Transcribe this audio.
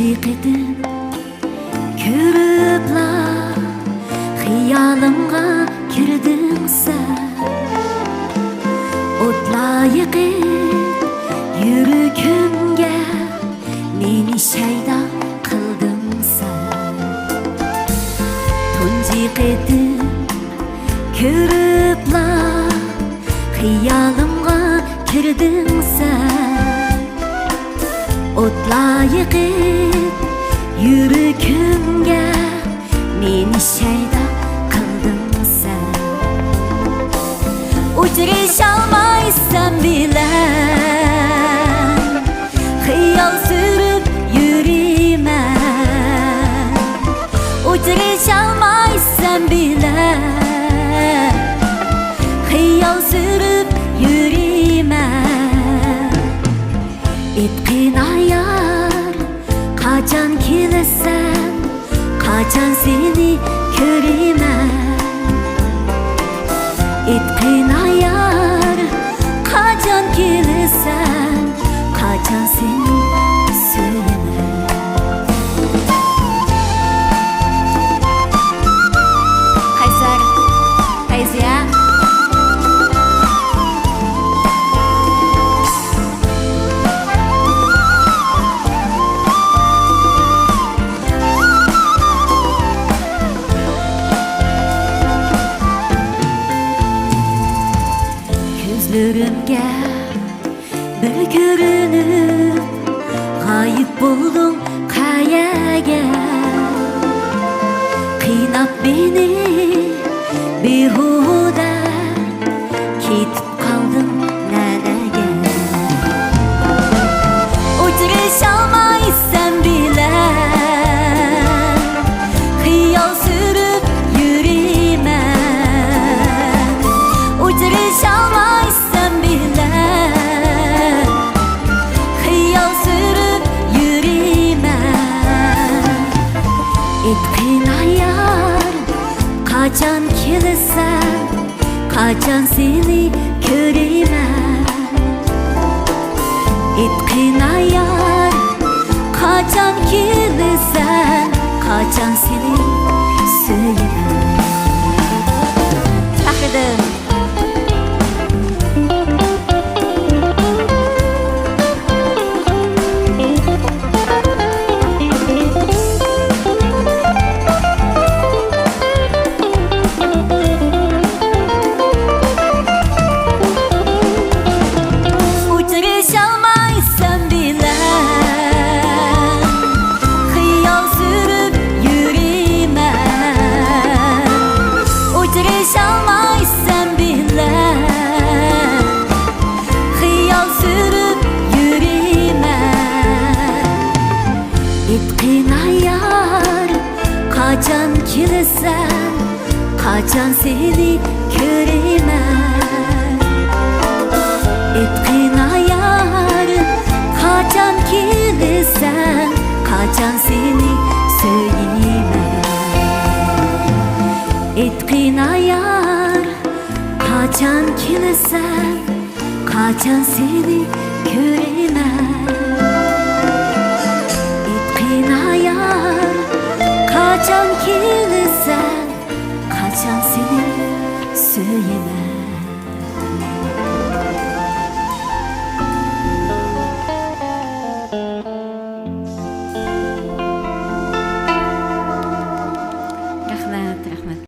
Tunji qitim ko'ribla xiyolimga kirding sen. O'tla yiqib yuragimga meni shaydo qilding sen. Tunji qitim ko'ribla xiyolimga kirding sen. O'tla yiqib yuragimga meni shaydo qilding sen. O'chirisholmaysan bilan xiyol surib yurayman. O'chirisholmaysan bilan xiyol surib yurayman. Etqin ayar qachon kelasan, qachon seni ko'raman. Etqin ayar qachon kelasan, qachon seni so'yaman. Qaysar, Qayziya Gözlerimge bir görünüp gayip buldum kayaga. Qiynab beni behuda ketib qoldim nanaga. O'chirisholmaysan bilan xiyol surib yurayman. O'chirisholmaysan bilan xiyol surib yurayman. Etqin ayar qachon kelasan, qachon seni ko'raman. Etqin ayar qachon kelasan, qachon seni so'yaman. Faxriddin Çalmaysan bilen xiyol sürüp yürüymen. Etqin ayar qachon kelasan, qachon seni ko'raman. Etqin ayar qachon kelasan, qachon seni so'yaman. Etqin ayar qachon kelasan, qachon seni